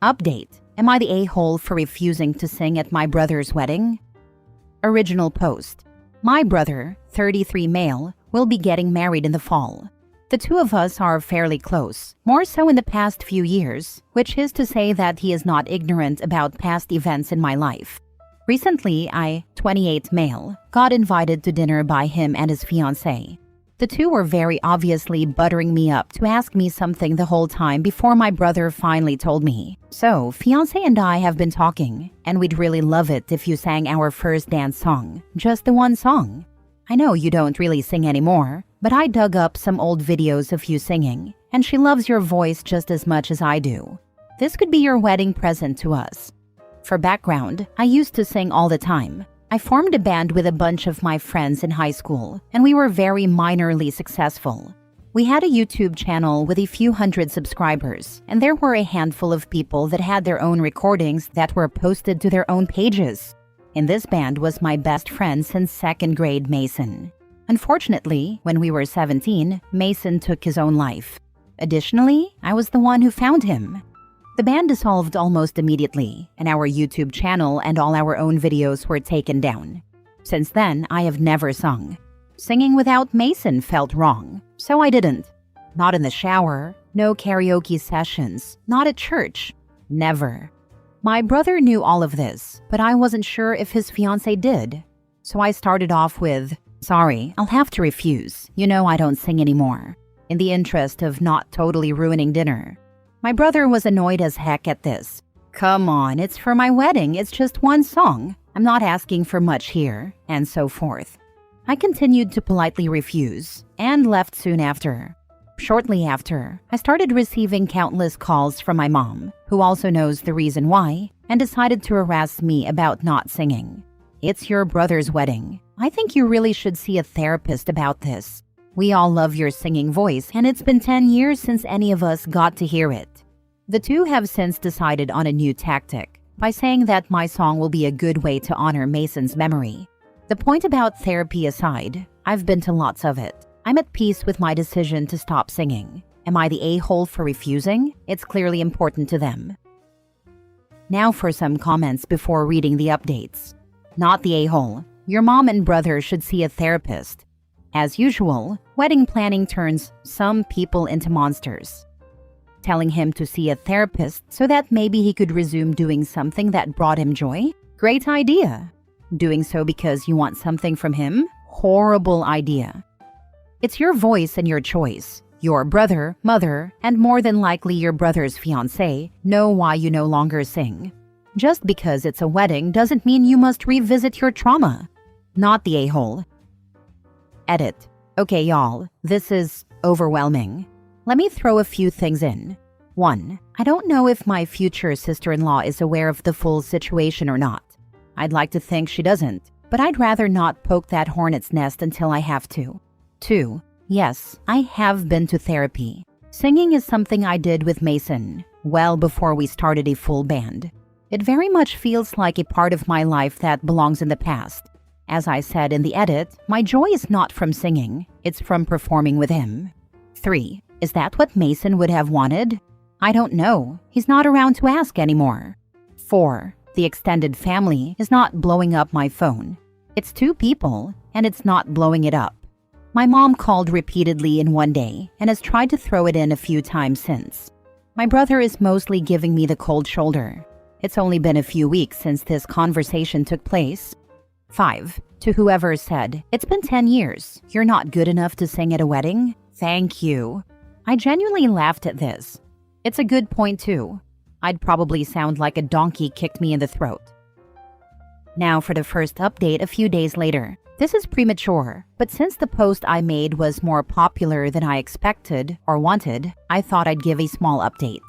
Update. Am I the a-hole for refusing to sing at my brother's wedding? Original post. My brother, 33 male, will be getting married in the fall. The two of us are fairly close, more so in the past few years, which is to say that he is not ignorant about past events in my life. Recently, I, 28 male, got invited to dinner by him and his fiancée. The two were very obviously buttering me up to ask me something the whole time before my brother finally told me. So, fiancé and I have been talking, and we'd really love it if you sang our first dance song, just the one song. I know you don't really sing anymore, but I dug up some old videos of you singing, and she loves your voice just as much as I do. This could be your wedding present to us. For background, I used to sing all the time. I formed a band with a bunch of my friends in high school, and we were very minorly successful. We had a YouTube channel with a few hundred subscribers, and there were a handful of people that had their own recordings that were posted to their own pages. In this band was my best friend since second grade, Mason. Unfortunately, when we were 17, Mason took his own life. Additionally, I was the one who found him. The band dissolved almost immediately, and our YouTube channel and all our own videos were taken down. Since then, I have never sung. Singing without Mason felt wrong, so I didn't. Not in the shower, no karaoke sessions, not at church. Never. My brother knew all of this, but I wasn't sure if his fiancée did. So I started off with, "Sorry, I'll have to refuse. You know I don't sing anymore," in the interest of not totally ruining dinner. My brother was annoyed as heck at this. "Come on, it's for my wedding, it's just one song. I'm not asking for much here," and so forth. I continued to politely refuse, and left soon after. Shortly after, I started receiving countless calls from my mom, who also knows the reason why, and decided to harass me about not singing. "It's your brother's wedding. I think you really should see a therapist about this. We all love your singing voice, and it's been 10 years since any of us got to hear it." The two have since decided on a new tactic, by saying that my song will be a good way to honor Mason's memory. The point about therapy aside, I've been to lots of it. I'm at peace with my decision to stop singing. Am I the a-hole for refusing? It's clearly important to them. Now for some comments before reading the updates. Not the a-hole. Your mom and brother should see a therapist. As usual, wedding planning turns some people into monsters. Telling him to see a therapist so that maybe he could resume doing something that brought him joy? Great idea. Doing so because you want something from him? Horrible idea. It's your voice and your choice. Your brother, mother, and more than likely your brother's fiancé know why you no longer sing. Just because it's a wedding doesn't mean you must revisit your trauma. Not the a-hole. Edit. Okay, y'all, this is overwhelming. Let me throw a few things in. 1. I don't know if my future sister-in-law is aware of the full situation or not. I'd like to think she doesn't, but I'd rather not poke that hornet's nest until I have to. 2. Yes, I have been to therapy. Singing is something I did with Mason, well before we started a full band. It very much feels like a part of my life that belongs in the past. As I said in the edit, my joy is not from singing, it's from performing with him. 3. Is that what Mason would have wanted? I don't know. He's not around to ask anymore. 4. The extended family is not blowing up my phone. It's 2 people, and it's not blowing it up. My mom called repeatedly in one day and has tried to throw it in a few times since. My brother is mostly giving me the cold shoulder. It's only been a few weeks since this conversation took place. 5. To whoever said, "It's been 10 years. You're not good enough to sing at a wedding?" Thank you. I genuinely laughed at this. It's a good point too. I'd probably sound like a donkey kicked me in the throat. Now for the first update a few days later. This is premature, but since the post I made was more popular than I expected or wanted, I thought I'd give a small update.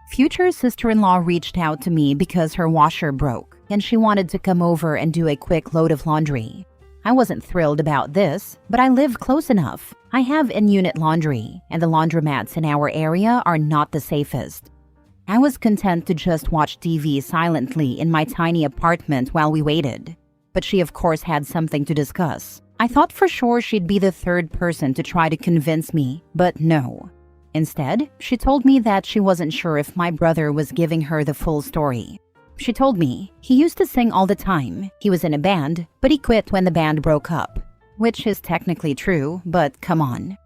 Future sister-in-law reached out to me because her washer broke, and she wanted to come over and do a quick load of laundry. I wasn't thrilled about this, but I live close enough. I have in-unit laundry, and the laundromats in our area are not the safest. I was content to just watch TV silently in my tiny apartment while we waited. But she of course had something to discuss. I thought for sure she'd be the third person to try to convince me, but no. Instead, she told me that she wasn't sure if my brother was giving her the full story. She told me he used to sing all the time. He was in a band, but he quit when the band broke up. Which is technically true, but come on.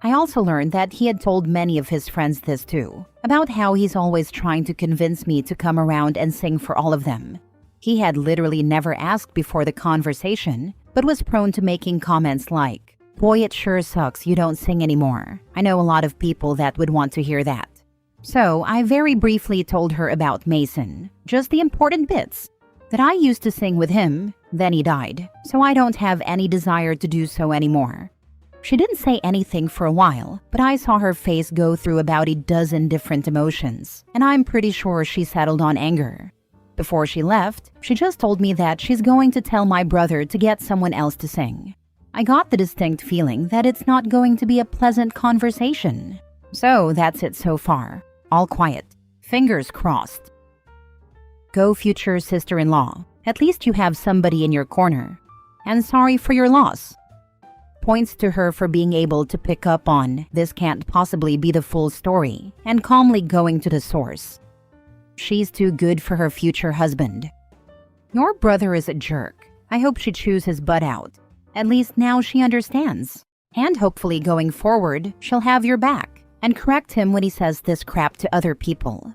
I also learned that he had told many of his friends this too, about how he's always trying to convince me to come around and sing for all of them. He had literally never asked before the conversation, but was prone to making comments like, "Boy, it sure sucks you don't sing anymore. I know a lot of people that would want to hear that." So I very briefly told her about Mason, just the important bits. That I used to sing with him, then he died, so I don't have any desire to do so anymore. She didn't say anything for a while, but I saw her face go through about a dozen different emotions, and I'm pretty sure she settled on anger. Before she left, she just told me that she's going to tell my brother to get someone else to sing. I got the distinct feeling that it's not going to be a pleasant conversation. So that's it so far. All quiet. Fingers crossed. Go future sister-in-law. At least you have somebody in your corner. And sorry for your loss. Points to her for being able to pick up on this can't possibly be the full story and calmly going to the source. She's too good for her future husband. Your brother is a jerk. I hope she chews his butt out. At least now she understands. And hopefully going forward, she'll have your back and correct him when he says this crap to other people.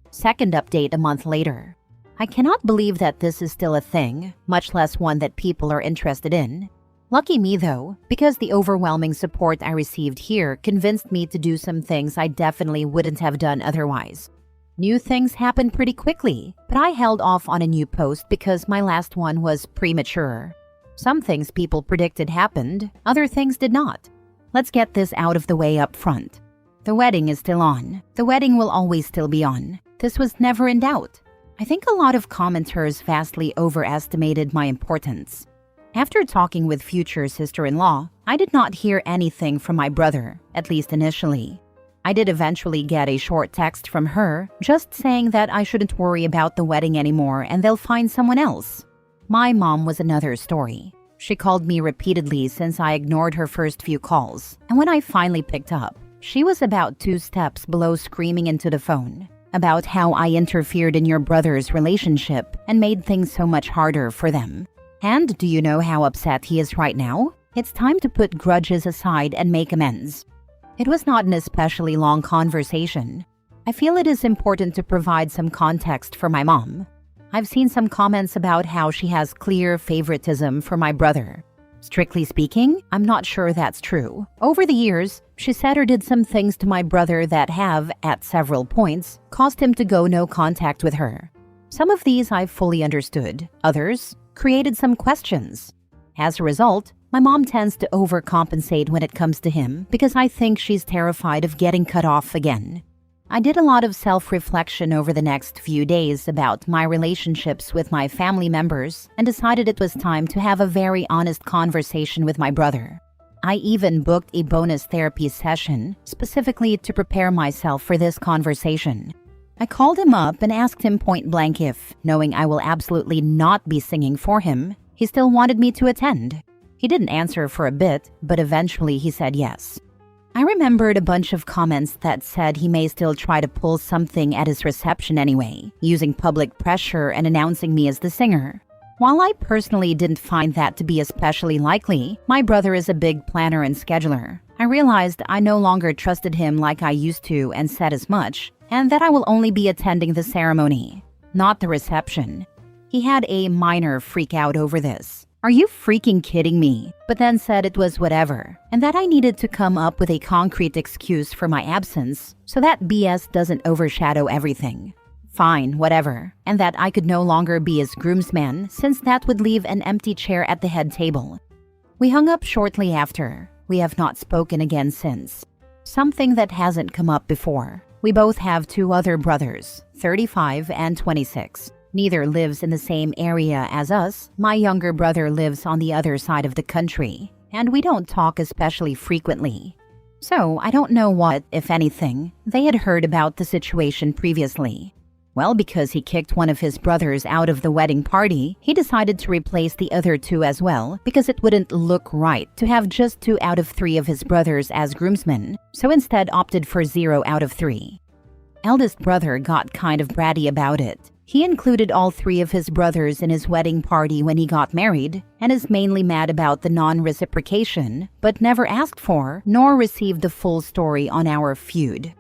Second update a month later. I cannot believe that this is still a thing, much less one that people are interested in. Lucky me though, because the overwhelming support I received here convinced me to do some things I definitely wouldn't have done otherwise. New things happen pretty quickly, but I held off on a new post because my last one was premature. Some things people predicted happened, other things did not. Let's get this out of the way up front. The wedding is still on. The wedding will always still be on. This was never in doubt. I think a lot of commenters vastly overestimated my importance. After talking with future sister-in-law, I did not hear anything from my brother, at least initially. I did eventually get a short text from her, just saying that I shouldn't worry about the wedding anymore and they'll find someone else. My mom was another story. She called me repeatedly since I ignored her first few calls, and when I finally picked up, she was about 2 steps below screaming into the phone about how I interfered in your brother's relationship and made things so much harder for them. And do you know how upset he is right now? It's time to put grudges aside and make amends. It was not an especially long conversation. I feel it is important to provide some context for my mom. I've seen some comments about how she has clear favoritism for my brother. Strictly speaking, I'm not sure that's true. Over the years, she said or did some things to my brother that have, at several points, caused him to go no contact with her. Some of these I fully understood. Others created some questions. As a result, my mom tends to overcompensate when it comes to him because I think she's terrified of getting cut off again. I did a lot of self-reflection over the next few days about my relationships with my family members and decided it was time to have a very honest conversation with my brother. I even booked a bonus therapy session specifically to prepare myself for this conversation. I called him up and asked him point blank if, knowing I will absolutely not be singing for him, he still wanted me to attend. He didn't answer for a bit, but eventually he said yes. I remembered a bunch of comments that said he may still try to pull something at his reception anyway, using public pressure and announcing me as the singer. While I personally didn't find that to be especially likely, my brother is a big planner and scheduler. I realized I no longer trusted him like I used to and said as much, and that I will only be attending the ceremony, not the reception. He had a minor freak out over this. Are you freaking kidding me? But then said it was whatever, and that I needed to come up with a concrete excuse for my absence so that BS doesn't overshadow everything. Fine, whatever, and that I could no longer be his groomsman since that would leave an empty chair at the head table. We hung up shortly after. We have not spoken again since. Something that hasn't come up before. We both have 2 other brothers, 35 and 26. Neither lives in the same area as us. My younger brother lives on the other side of the country, and we don't talk especially frequently. So I don't know what, if anything, they had heard about the situation previously. Well, because he kicked one of his brothers out of the wedding party, he decided to replace the other two as well because it wouldn't look right to have just 2 out of 3 of his brothers as groomsmen, so instead opted for 0 out of 3. Eldest brother got kind of bratty about it. He included all 3 of his brothers in his wedding party when he got married and is mainly mad about the non-reciprocation, but never asked for nor received the full story on our feud.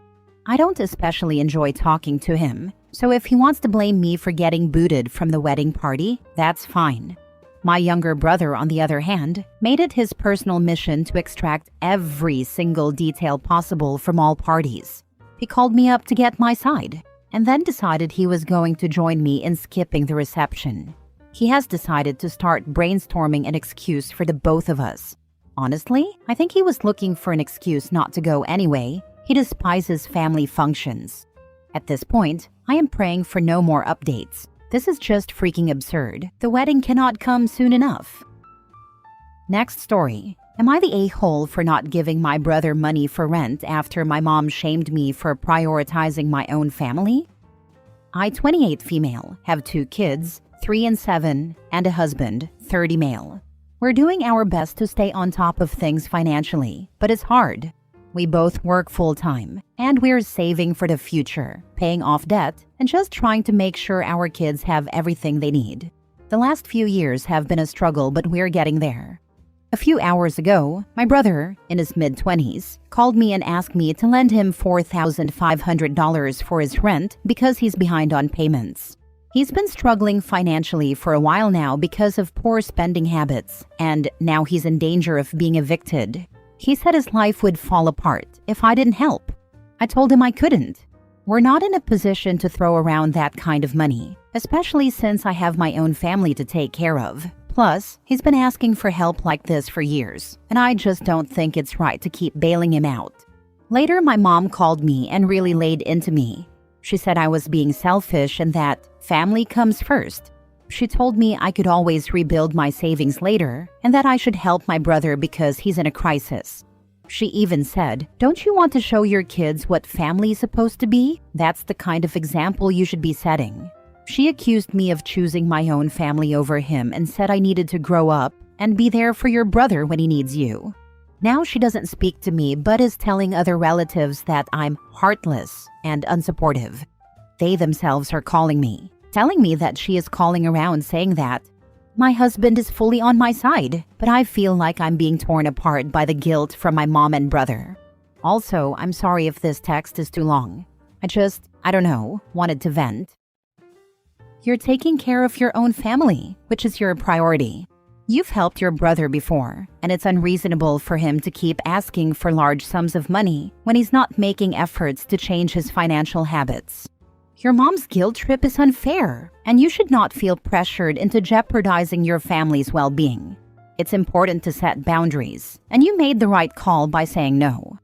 I don't especially enjoy talking to him, so if he wants to blame me for getting booted from the wedding party, that's fine. My younger brother, on the other hand, made it his personal mission to extract every single detail possible from all parties. He called me up to get my side, and then decided he was going to join me in skipping the reception. He has decided to start brainstorming an excuse for the both of us. Honestly, I think he was looking for an excuse not to go anyway. He despises family functions. At this point, I am praying for no more updates. This is just freaking absurd. The wedding cannot come soon enough. Next story. Am I the a-hole for not giving my brother money for rent after my mom shamed me for prioritizing my own family? I, 28 female, have 2 kids, 3 and 7, and a husband, 30 male. We're doing our best to stay on top of things financially, but it's hard. We both work full-time, and we're saving for the future, paying off debt, and just trying to make sure our kids have everything they need. The last few years have been a struggle, but we're getting there. A few hours ago, my brother, in his mid-20s, called me and asked me to lend him $4,500 for his rent because he's behind on payments. He's been struggling financially for a while now because of poor spending habits, and now he's in danger of being evicted. He said his life would fall apart if I didn't help. I told him I couldn't. We're not in a position to throw around that kind of money, especially since I have my own family to take care of. Plus, he's been asking for help like this for years, and I just don't think it's right to keep bailing him out. Later, my mom called me and really laid into me. She said I was being selfish and that family comes first. She told me I could always rebuild my savings later and that I should help my brother because he's in a crisis. She even said, "Don't you want to show your kids what family is supposed to be? That's the kind of example you should be setting." She accused me of choosing my own family over him and said I needed to grow up and be there for your brother when he needs you. Now she doesn't speak to me but is telling other relatives that I'm heartless and unsupportive. They themselves are calling me, telling me that she is calling around saying that my husband is fully on my side, but I feel like I'm being torn apart by the guilt from my mom and brother. Also, I'm sorry if this text is too long. I don't know, wanted to vent. You're taking care of your own family, which is your priority. You've helped your brother before, and it's unreasonable for him to keep asking for large sums of money when he's not making efforts to change his financial habits. Your mom's guilt trip is unfair, and you should not feel pressured into jeopardizing your family's well-being. It's important to set boundaries, and you made the right call by saying no.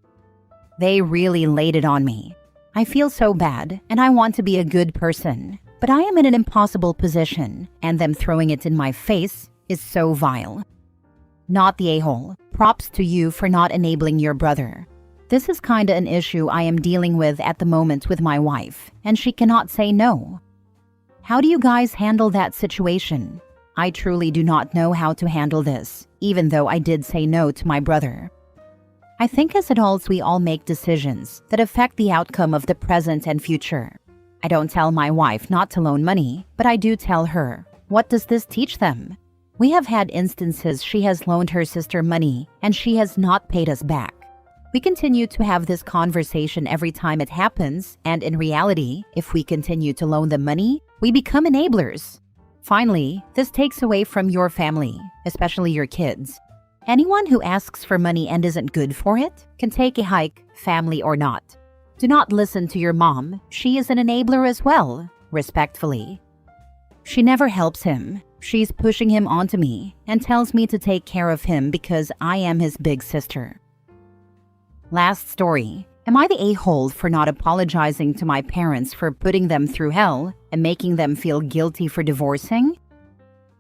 They really laid it on me. I feel so bad, and I want to be a good person, but I am in an impossible position, and them throwing it in my face is so vile. Not the a-hole. Props to you for not enabling your brother. This is kinda an issue I am dealing with at the moment with my wife, and she cannot say no. How do you guys handle that situation? I truly do not know how to handle this, even though I did say no to my brother. I think as adults we all make decisions that affect the outcome of the present and future. I don't tell my wife not to loan money, but I do tell her, what does this teach them? We have had instances she has loaned her sister money and she has not paid us back. We continue to have this conversation every time it happens, and in reality, if we continue to loan them money, we become enablers. Finally, this takes away from your family, especially your kids. Anyone who asks for money and isn't good for it can take a hike, family or not. Do not listen to your mom. She is an enabler as well, respectfully. She never helps him. She's pushing him onto me and tells me to take care of him because I am his big sister. Last story. Am I the a-hole for not apologizing to my parents for putting them through hell and making them feel guilty for divorcing?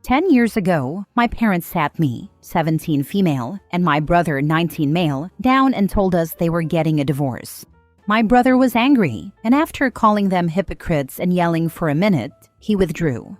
10 years ago, my parents sat me, 17 female, and my brother, 19 male, down and told us they were getting a divorce. My brother was angry, and after calling them hypocrites and yelling for a minute, he withdrew.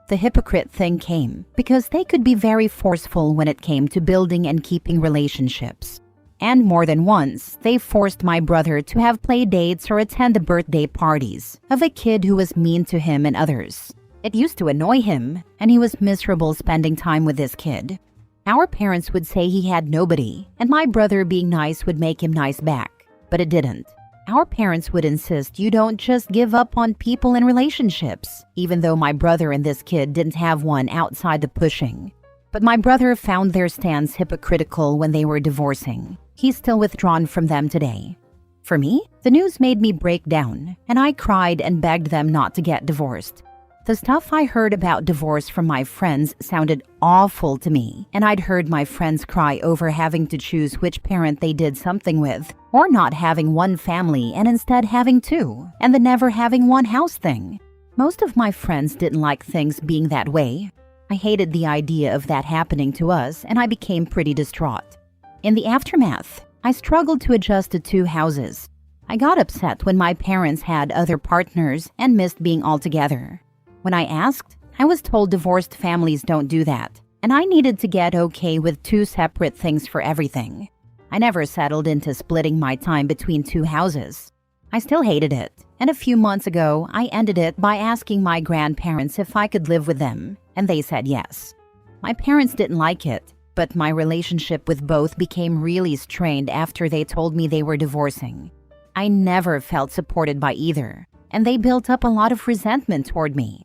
The hypocrite thing came because they could be very forceful when it came to building and keeping relationships. And more than once, they forced my brother to have play dates or attend the birthday parties of a kid who was mean to him and others. It used to annoy him, and he was miserable spending time with this kid. Our parents would say he had nobody, and my brother being nice would make him nice back, but it didn't. Our parents would insist you don't just give up on people in relationships, even though my brother and this kid didn't have one outside the pushing. But my brother found their stance hypocritical when they were divorcing. He's still withdrawn from them today. For me, the news made me break down, and I cried and begged them not to get divorced. The stuff I heard about divorce from my friends sounded awful to me, and I'd heard my friends cry over having to choose which parent they did something with, or not having one family and instead having two, and the never having one house thing. Most of my friends didn't like things being that way. I hated the idea of that happening to us, and I became pretty distraught. In the aftermath, I struggled to adjust to two houses. I got upset when my parents had other partners and missed being all together. When I asked, I was told divorced families don't do that, and I needed to get okay with two separate things for everything. I never settled into splitting my time between two houses. I still hated it, and a few months ago, I ended it by asking my grandparents if I could live with them, and they said yes. My parents didn't like it, but my relationship with both became really strained after they told me they were divorcing. I never felt supported by either, and they built up a lot of resentment toward me.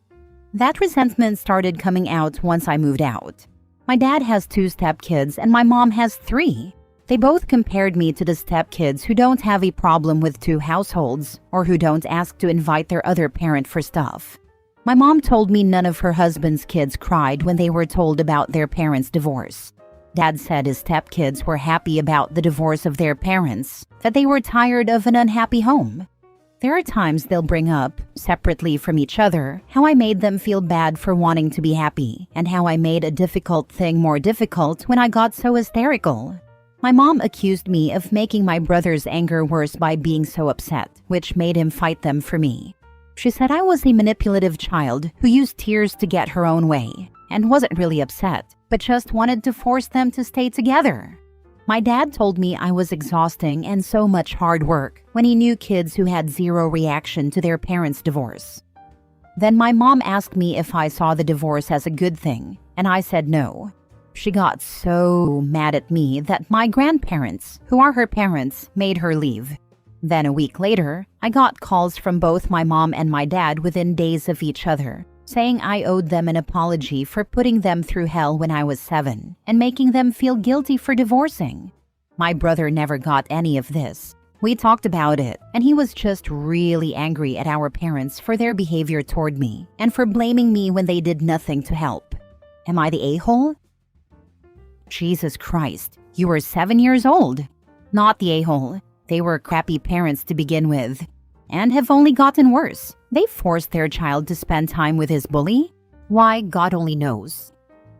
That resentment started coming out once I moved out. My dad has 2 stepkids and my mom has 3. They both compared me to the stepkids who don't have a problem with 2 households or who don't ask to invite their other parent for stuff. My mom told me none of her husband's kids cried when they were told about their parents' divorce. Dad said his stepkids were happy about the divorce of their parents, that they were tired of an unhappy home. There are times they'll bring up, separately from each other, how I made them feel bad for wanting to be happy, and how I made a difficult thing more difficult when I got so hysterical. My mom accused me of making my brother's anger worse by being so upset, which made him fight them for me. She said I was a manipulative child who used tears to get her own way, and wasn't really upset, but just wanted to force them to stay together. My dad told me I was exhausting and so much hard work when he knew kids who had zero reaction to their parents' divorce. Then my mom asked me if I saw the divorce as a good thing, and I said no. She got so mad at me that my grandparents, who are her parents, made her leave. Then a week later, I got calls from both my mom and my dad within days of each other, saying I owed them an apology for putting them through hell when I was 7 and making them feel guilty for divorcing. My brother never got any of this. We talked about it, and he was just really angry at our parents for their behavior toward me and for blaming me when they did nothing to help. Am I the a-hole? Jesus Christ, you were 7 years old. Not the a-hole. They were crappy parents to begin with, and have only gotten worse. They forced their child to spend time with his bully? Why, God only knows.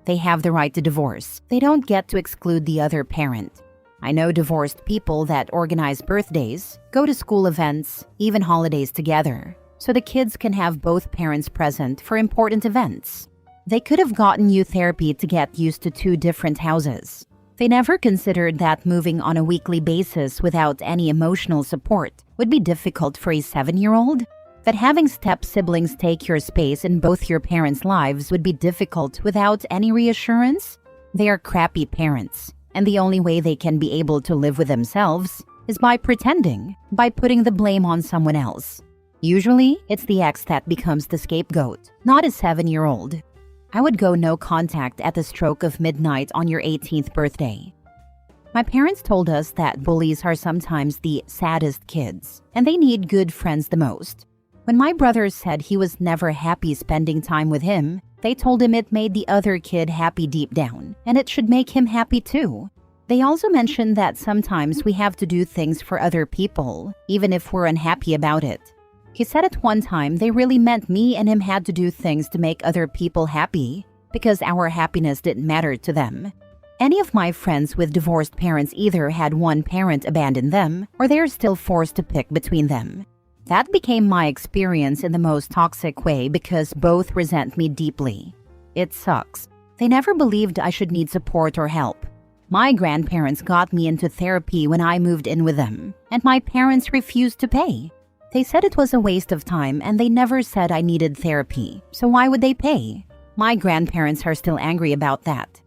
They have the right to divorce. They don't get to exclude the other parent. I know divorced people that organize birthdays, go to school events, even holidays together, so the kids can have both parents present for important events. They could have gotten you therapy to get used to 2 different houses. They never considered that moving on a weekly basis without any emotional support would be difficult for a 7-year-old. That having step-siblings take your space in both your parents' lives would be difficult without any reassurance. They are crappy parents, and the only way they can be able to live with themselves is by pretending, by putting the blame on someone else. Usually, it's the ex that becomes the scapegoat, not a 7-year-old. I would go no contact at the stroke of midnight on your 18th birthday. My parents told us that bullies are sometimes the saddest kids, and they need good friends the most. When my brother said he was never happy spending time with him, they told him it made the other kid happy deep down, and it should make him happy too. They also mentioned that sometimes we have to do things for other people, even if we're unhappy about it. He said at one time they really meant me and him had to do things to make other people happy, because our happiness didn't matter to them. Any of my friends with divorced parents either had one parent abandon them or they're still forced to pick between them. That became my experience in the most toxic way because both resent me deeply. It sucks. They never believed I should need support or help. My grandparents got me into therapy when I moved in with them, and my parents refused to pay. They said it was a waste of time and they never said I needed therapy, so why would they pay? My grandparents are still angry about that.